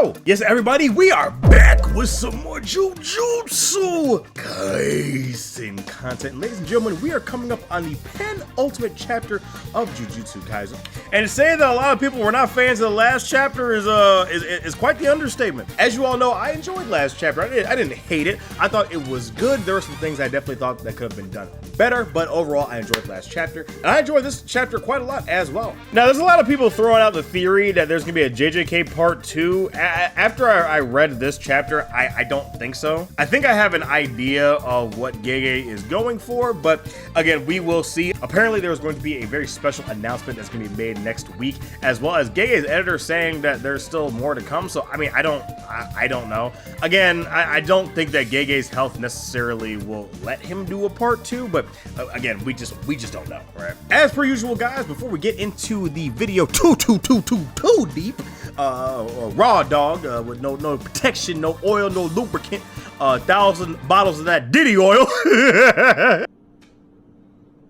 Yo! Yes, everybody, we are back with some more Jujutsu Kaisen content. Ladies and gentlemen, we are coming up on the penultimate chapter of Jujutsu Kaisen. And to say that a lot of people were not fans of the last chapter is quite the understatement. As you all know, I enjoyed last chapter. I didn't hate it. I thought it was good. There were some things I definitely thought that could have been done better, but overall, I enjoyed the last chapter. And I enjoyed this chapter quite a lot as well. Now, there's a lot of people throwing out the theory that there's going to be a JJK part 2. After I read this chapter, I don't think so. I think I have an idea of what Gege is going for, but again, we will see. Apparently, there's going to be a very special announcement that's going to be made next week, as well as Gege's editor saying that there's still more to come. So, I mean, I don't know. Again, I don't think that Gege's health necessarily will let him do a part 2, but again, we just don't know, right? As per usual, guys, before we get into the video too deep, raw dog with no protection, no oil, no lubricant, 1,000 bottles of that Diddy oil.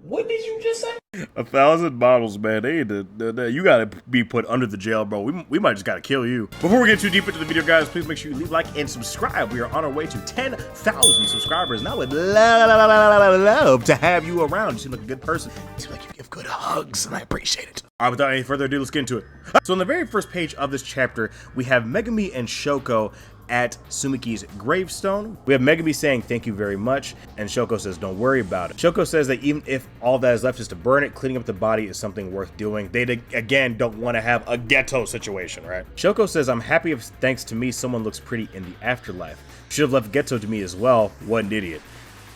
What did you just say? 1,000 bottles, man. You gotta be put under the jail, bro. We might just gotta kill you. Before we get too deep into the video, guys, please make sure you leave a like and subscribe. We are on our way to 10,000 subscribers, and I would love to have you around. You seem like a good person. You seem like you give good hugs, and I appreciate it. All right, without any further ado, let's get into it. So on the very first page of this chapter, we have Megumi and Shoko at Sumiki's gravestone. We have Megumi saying thank you very much, and Shoko says don't worry about it. Shoko says that even if all that is left is to burn it, cleaning up the body is something worth doing. They again don't want to have a ghetto situation, right? Shoko says I'm happy if thanks to me someone looks pretty in the afterlife. Should have left ghetto to me as well. What an idiot.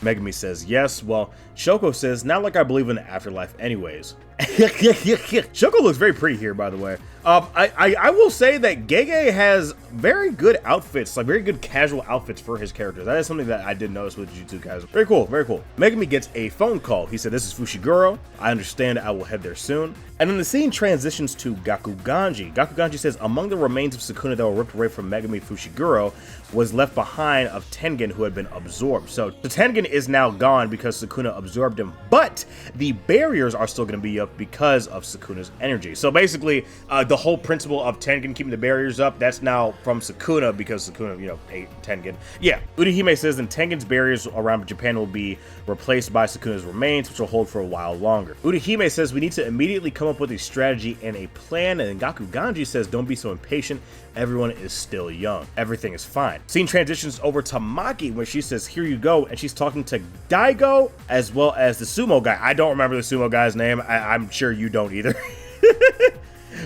Megumi says yes. Well, Shoko says not like I believe in the afterlife anyways. Shoko looks very pretty here, by the way. I will say that Gege has very good outfits, like very good casual outfits for his characters. That is something that I did notice with Jujutsu Kaisen. Very cool, very cool. Megumi gets a phone call. He said, this is Fushiguro. I understand I will head there soon. And then the scene transitions to Gakuganji. Gakuganji says, among the remains of Sukuna that were ripped away from Megumi, Fushiguro was left behind of Tengen, who had been absorbed. So the Tengen is now gone because Sukuna absorbed him, but the barriers are still going to be up because of Sukuna's energy. So basically, the whole principle of Tengen keeping the barriers up, that's now from Sukuna because Sukuna, you know, ate Tengen. Yeah, Urahime says then Tengen's barriers around Japan will be replaced by Sukuna's remains, which will hold for a while longer. Urahime says we need to immediately come up with a strategy and a plan, and then Gakuganji says don't be so impatient. Everyone is still young. Everything is fine. Scene transitions over to Maki where she says, here you go, and she's talking to Daigo as well as the sumo guy. I don't remember the sumo guy's name. I'm sure you don't either.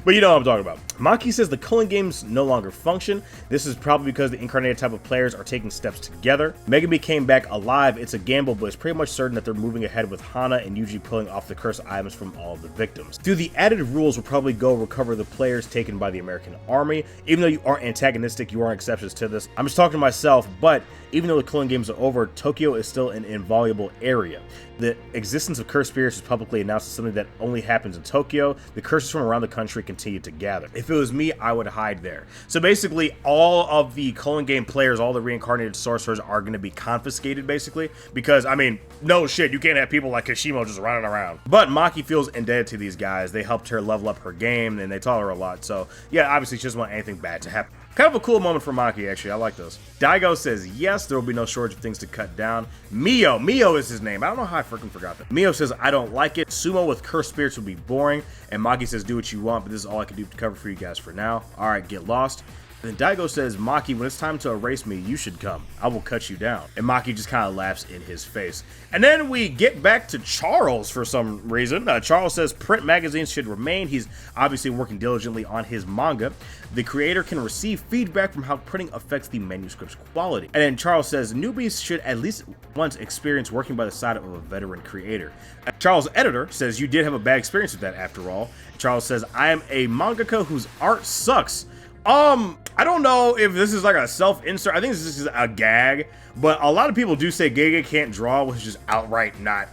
But you know what I'm talking about. Maki says the culling games no longer function. This is probably because the incarnated type of players are taking steps together. Megumi came back alive. It's a gamble, but it's pretty much certain that they're moving ahead with Hana and Yuji pulling off the cursed items from all of the victims. Through the added rules, we'll probably go recover the players taken by the American army. Even though you aren't antagonistic, you aren't exceptions to this. I'm just talking to myself, but even though the culling games are over, Tokyo is still an inviolable area. The existence of cursed spirits is publicly announced as something that only happens in Tokyo. The curses from around the country continue to gather. If it was me, I would hide there. So basically, all of the culling game players, all the reincarnated sorcerers are going to be confiscated, basically. Because, I mean, no shit, you can't have people like Kishimo just running around. But Maki feels indebted to these guys. They helped her level up her game, and they taught her a lot. So, yeah, obviously, she doesn't want anything bad to happen. Kind of a cool moment for Maki, actually. I like this. Daigo says, yes, there will be no shortage of things to cut down. Mio is his name. I don't know how I freaking forgot that. Mio says, I don't like it. Sumo with cursed spirits would be boring. And Maki says, do what you want, but this is all I can do to cover for you guys for now. All right, get lost. And then Daigo says, Maki, when it's time to erase me, you should come. I will cut you down. And Maki just kind of laughs in his face. And then we get back to Charles for some reason. Charles says print magazines should remain. He's obviously working diligently on his manga. The creator can receive feedback from how printing affects the manuscript's quality. And then Charles says newbies should at least once experience working by the side of a veteran creator. Charles' editor says you did have a bad experience with that after all. Charles says, I am a mangaka whose art sucks. I don't know if this is like a self-insert. I think this is a gag, but a lot of people do say Gege can't draw, which is just outright not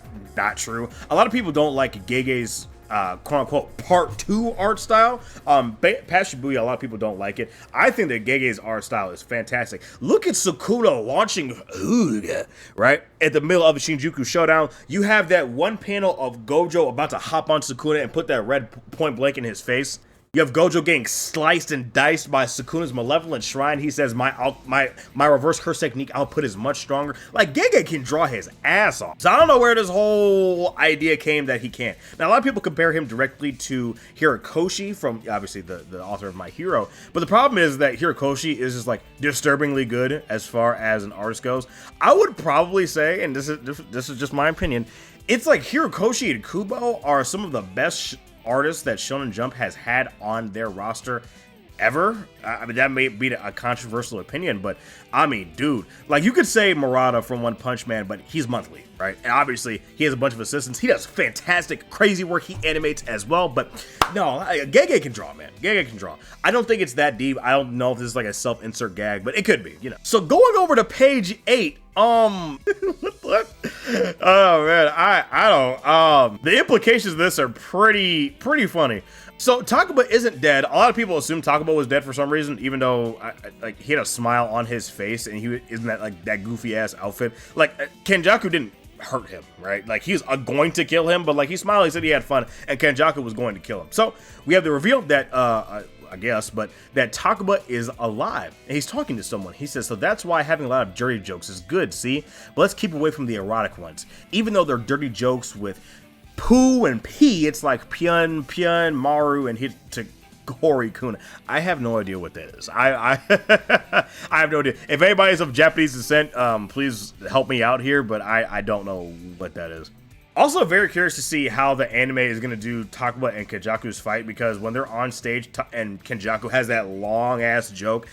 true. A lot of people don't like Gege's quote-unquote part 2 art style. Past Shibuya, a lot of people don't like it. I think that Gege's art style is fantastic. Look at Sukuna launching right at the middle of the Shinjuku showdown. You have that one panel of Gojo about to hop on Sukuna and put that red point blank in his face. You have Gojo getting sliced and diced by Sukuna's malevolent shrine. He says, my reverse curse technique output is much stronger. Like, Gege can draw his ass off. So I don't know where this whole idea came that he can't. Now, a lot of people compare him directly to Horikoshi from, obviously, the author of My Hero. But the problem is that Horikoshi is just, like, disturbingly good as far as an artist goes. I would probably say, and this is just my opinion, it's like Horikoshi and Kubo are some of the best artists that Shonen Jump has had on their roster ever. I mean, that may be a controversial opinion, but I mean, dude, like, you could say Murata from One Punch Man, but he's monthly, right? And obviously he has a bunch of assistants. He does fantastic, crazy work. He animates as well, but no, Gege can draw, man. Gege can draw. I don't think it's that deep. I don't know if this is like a self-insert gag, but it could be, you know. So going over to page 8, what? Oh man, I don't. The implications of this are pretty funny. So Takuba isn't dead. A lot of people assume Takuba was dead for some reason, even though like he had a smile on his face and he isn't that goofy ass outfit. Like Kenjaku didn't hurt him, right? Like he was going to kill him, but like he smiled, he said he had fun, and Kenjaku was going to kill him. So we have the reveal that I guess, but that Takuba is alive and he's talking to someone. He says, so that's why having a lot of dirty jokes is good, see? But let's keep away from the erotic ones. Even though they're dirty jokes with poo and pee, it's like Pyun, Maru, and Hitogori Kuna. I have no idea what that is. I have no idea. If anybody's of Japanese descent, please help me out here, but I don't know what that is. Also very curious to see how the anime is going to do Takuba and Kenjaku's fight, because when they're on stage and Kenjaku has that long ass joke,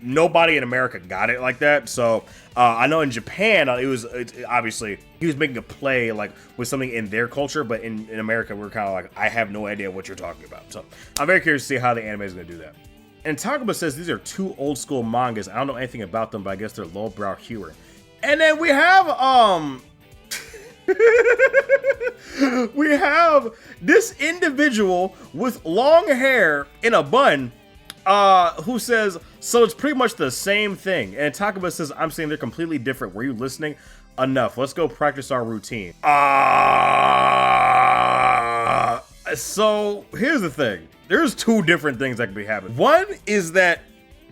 nobody in America got it like that. So I know in Japan obviously he was making a play like with something in their culture, but in America we're kind of like, I have no idea what you're talking about. So I'm very curious to see how the anime is going to do that. And Takuba says these are 2 old school mangas. I don't know anything about them, but I guess they're lowbrow humor. And then we have we have this individual with long hair in a bun who says, so it's pretty much the same thing. And Takuba says, I'm saying they're completely different. Were you listening? Enough. Let's go practice our routine. So here's the thing. There's 2 different things that could be happening. One is that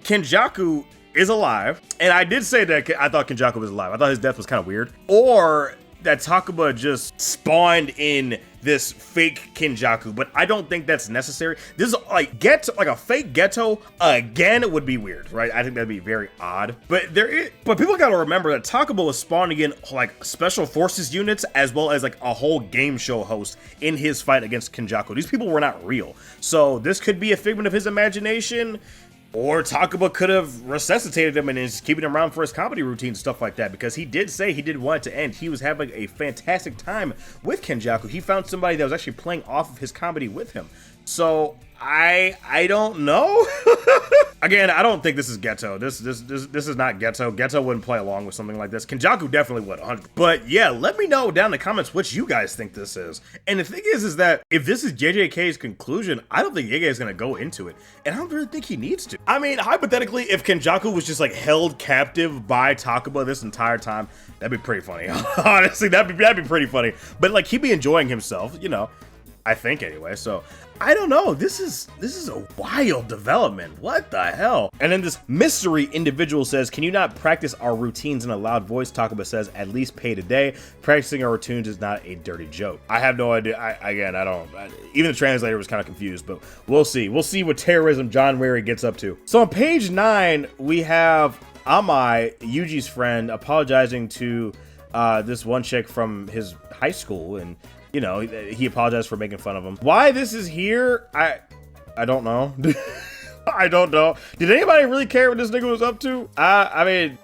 Kenjaku is alive. And I did say that I thought Kenjaku was alive. I thought his death was kind of weird. Or that Takuba just spawned in this fake Kenjaku, but I don't think that's necessary. This is like a fake Geto again would be weird, right? I think that'd be very odd. But people gotta remember that Takuba was spawning in like special forces units as well as like a whole game show host in his fight against Kenjaku. These people were not real, so this could be a figment of his imagination. Or Takuba could have resuscitated him and is keeping him around for his comedy routine, stuff like that, because he did say he did want it to end. He was having a fantastic time with Kenjaku. He found somebody that was actually playing off of his comedy with him. So I don't know. Again, I don't think this is Geto. This is not Geto. Geto wouldn't play along with something like this. Kenjaku definitely would, 100%. But yeah, let me know down in the comments what you guys think this is. And the thing is that if this is JJK's conclusion, I don't think Gege is gonna go into it, and I don't really think he needs to. I mean, hypothetically, if Kenjaku was just like held captive by Takuba this entire time, that'd be pretty funny. Honestly, that'd be pretty funny. But like, he'd be enjoying himself, you know. I think anyway, so I don't know. This is a wild development. What the hell? And then this mystery individual says, can you not practice our routines in a loud voice? Takuba says, at least pay today. Practicing our routines is not a dirty joke. I have no idea. Even the translator was kind of confused, but we'll see. We'll see what terrorism John Wary gets up to. So on page 9, we have Amai, Yuji's friend, apologizing to this one chick from his high school, and you know, he apologized for making fun of him. Why this is here, I don't know. I don't know. Did anybody really care what this nigga was up to? I mean,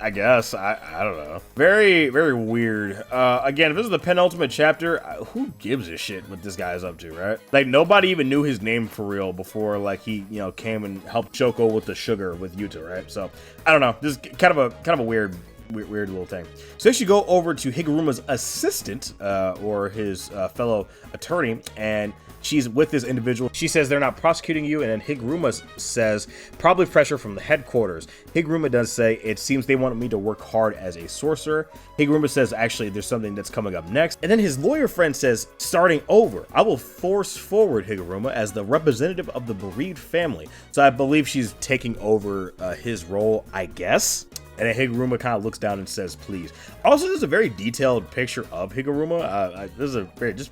I guess. I don't know. Very, very weird. Again, if this is the penultimate chapter, who gives a shit what this guy is up to, right? Like, nobody even knew his name for real before, like, he, you know, came and helped Shoko with the sugar with Yuta, right? So, I don't know. This is kind of a weird weird little thing. So they should go over to Higuruma's assistant, or his fellow attorney, and she's with this individual. She says they're not prosecuting you, and then Higuruma says probably pressure from the headquarters. Higuruma does say it seems they want me to work hard as a sorcerer. Higuruma says actually there's something that's coming up next, and then his lawyer friend says starting over. I will force forward Higuruma as the representative of the bereaved family. So I believe she's taking over his role, I guess. And then Higuruma kind of looks down and says, please. Also, there's a very detailed picture of Higuruma. This is a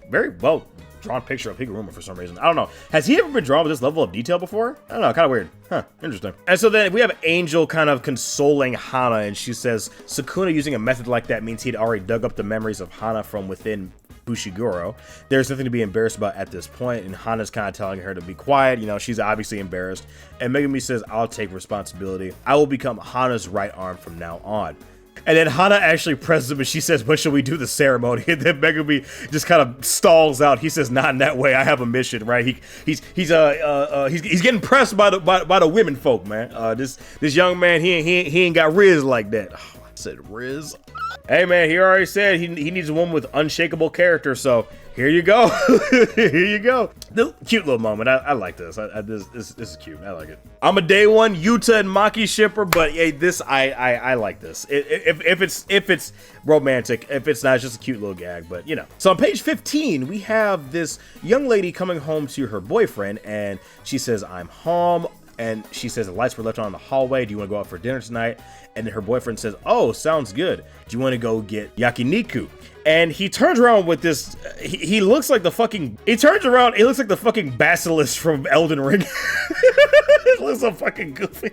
very well drawn picture of Higuruma for some reason. I don't know. Has he ever been drawn with this level of detail before? I don't know. Kind of weird. Huh. Interesting. And so then we have Angel kind of consoling Hana, and she says Sukuna using a method like that means he'd already dug up the memories of Hana from within Fushiguro. There's nothing to be embarrassed about at this point, and Hana's kind of telling her to be quiet. You know, she's obviously embarrassed. And Megumi says, I'll take responsibility. I will become Hana's right arm from now on. And then Hana actually presses him and she says, when shall we do the ceremony? And then Megumi just kind of stalls out. He says, not in that way. I have a mission, right? He's getting pressed by the women folk, man. This young man, he ain't got Riz like that. Oh, I said Riz. Hey man, he already said he needs a woman with unshakable character, so here you go. Here you go. The cute little moment. I like this. This is cute. I like it. I'm a day one Yuta and Maki shipper, but hey, this I like this. If it's romantic, if it's not, it's just a cute little gag. But you know. So on page 15, we have this young lady coming home to her boyfriend, and she says, "I'm home." And she says the lights were left on in the hallway. Do you want to go out for dinner tonight? And then her boyfriend says, oh, sounds good. Do you want to go get yakiniku? And he turns around with this, he looks like the fucking, he turns around, he looks like the fucking basilisk from Elden Ring. It looks so fucking goofy.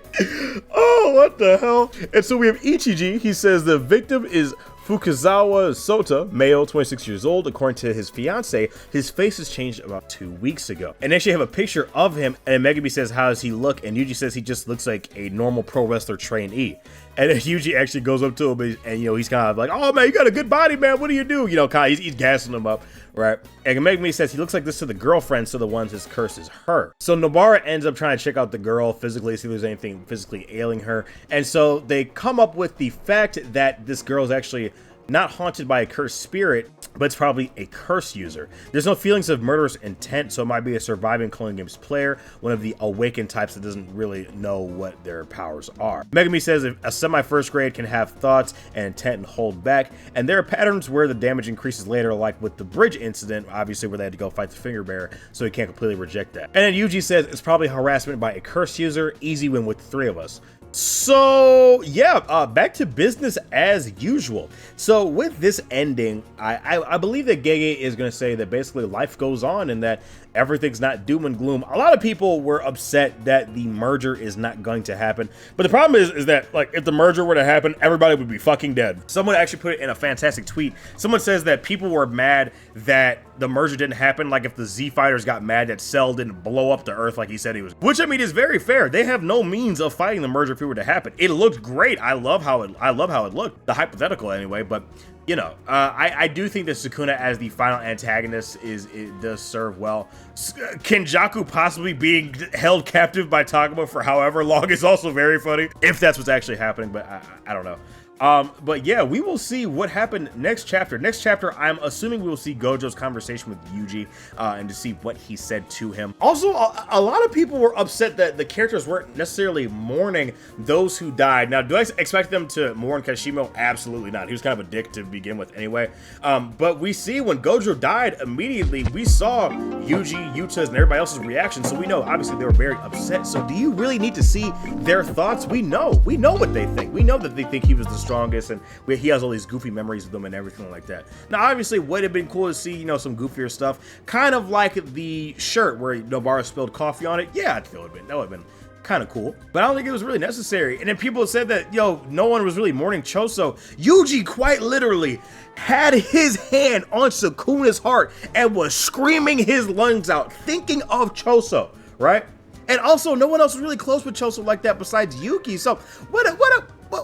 Oh, what the hell? And so we have Ichiji. He says the victim is Fukazawa Sota, male, 26 years old. According to his fiance, his face has changed about 2 weeks ago. And then she have a picture of him, and Megumi says, how does he look? And Yuji says he just looks like a normal pro wrestler trainee. And then Yuji actually goes up to him, and you know, he's kind of like, oh man, you got a good body, man. What do you do? You know, kind of, he's gassing him up, right? And Megumi says he looks like this to the girlfriend, so the ones his curse is her. So Nobara ends up trying to check out the girl physically, see if there's anything physically ailing her. And so they come up with the fact that this girl is actually not haunted by a cursed spirit, but it's probably a curse user. There's no feelings of murderous intent, so it might be a surviving clone games player, one of the awakened types that doesn't really know what their powers are. Megumi says if a semi-first grade can have thoughts and intent and hold back, and there are patterns where the damage increases later, like with the bridge incident, obviously where they had to go fight the finger bearer, so he can't completely reject that. And then Yuji says it's probably harassment by a curse user, easy win with the 3 of us. So yeah, back to business as usual. So with this ending, I believe that Gege is going to say that basically life goes on and that everything's not doom and gloom. A lot of people were upset that the merger is not going to happen, but the problem is that, like, if the merger were to happen, everybody would be fucking dead. Someone actually put it in a fantastic tweet. Someone says that people were mad that the merger didn't happen, like if the Z Fighters got mad that Cell didn't blow up the Earth like he said he was. Which, I mean, is very fair. They have no means of fighting the merger if it were to happen. It looked great. I love how it looked. The hypothetical anyway, but you know, I do think that Sukuna as the final antagonist it does serve well. Kenjaku possibly being held captive by Takuma for however long is also very funny, if that's what's actually happening, but I don't know. But yeah, we will see what happened next chapter. Next chapter, I'm assuming we will see Gojo's conversation with Yuji, and to see what he said to him. Also, a lot of people were upset that the characters weren't necessarily mourning those who died. Now, do I expect them to mourn Kashimo? Absolutely not. He was kind of a dick to begin with anyway. But we see when Gojo died, immediately we saw Yuji, Yuta's, and everybody else's reaction. So we know, obviously, they were very upset. So do you really need to see their thoughts? We know what they think. We know that they think he was the strongest, and he has all these goofy memories of them and everything like that. Now, obviously, would have been cool to see, you know, some goofier stuff, kind of like the shirt where Nobara spilled coffee on it. Yeah, I think that would have been kind of cool, but I don't think it was really necessary. And then people said that, yo, no one was really mourning Choso. Yuji quite literally had his hand on Sukuna's heart and was screaming his lungs out, thinking of Choso, right? And also, no one else was really close with Choso like that besides Yuki. So what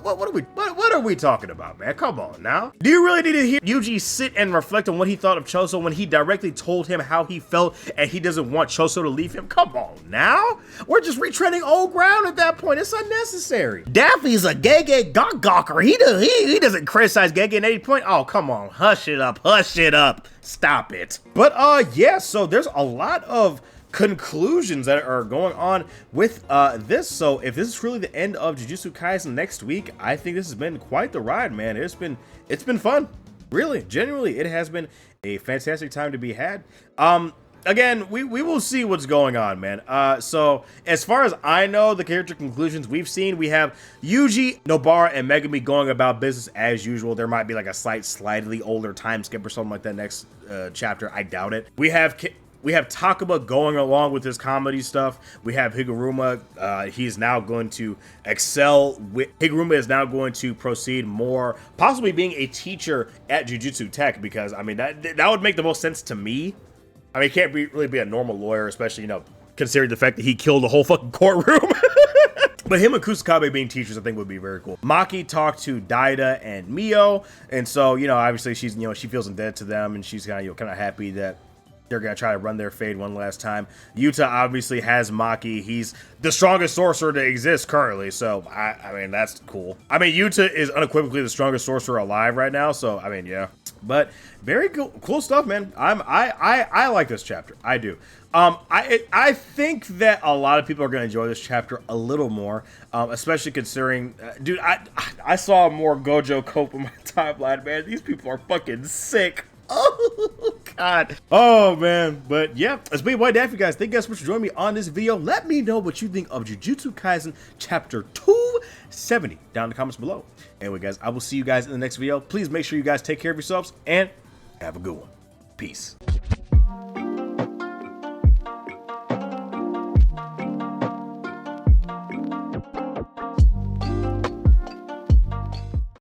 what are we talking about, man? Come on now. Do you really need to hear Yuji sit and reflect on what he thought of Choso when he directly told him how he felt and he doesn't want Choso to leave him? Come on now. We're just retreading old ground at that point. It's unnecessary. Daffy's a Gege Gawker. He doesn't criticize Gege at any point. Oh, come on. Hush it up. Hush it up. Stop it. But yeah, so there's a lot of conclusions that are going on with this. So if this is truly the end of Jujutsu Kaisen next week, I think this has been quite the ride, man. It's been fun. Really, genuinely, it has been a fantastic time to be had. Again, we will see what's going on, man. So as far as I know, the character conclusions we've seen, we have Yuji, Nobara, and Megumi going about business as usual. There might be like a slightly older time skip or something like that next chapter. I doubt it. We have Takuma going along with his comedy stuff. We have Higuruma. He's now going to excel. Higuruma is now going to proceed more, possibly being a teacher at Jujutsu Tech, because I mean that would make the most sense to me. I mean, he can't really be a normal lawyer, especially, you know, considering the fact that he killed the whole fucking courtroom. But him and Kusakabe being teachers, I think, would be very cool. Maki talked to Daida and Mio, and so, you know, obviously she's, you know, she feels indebted to them, and she's kind of, you know, kind of happy that they're gonna try to run their fade one last time. Yuta obviously has Maki. He's the strongest sorcerer to exist currently, so I mean, that's cool. I mean, Yuta is unequivocally the strongest sorcerer alive right now, so I mean, yeah. But very cool stuff, man. I like this chapter. I do. I think that a lot of people are gonna enjoy this chapter a little more, especially considering, dude, I saw more Gojo Cope in my timeline, man. These people are fucking sick. Oh god. Oh man. But yeah, it's been White Daffy, guys. Thank you guys so much for joining me on this video. Let me know what you think of Jujutsu Kaisen chapter 270 down in the comments below. Anyway, guys, I will see you guys in the next video. Please make sure you guys take care of yourselves and have a good one. Peace.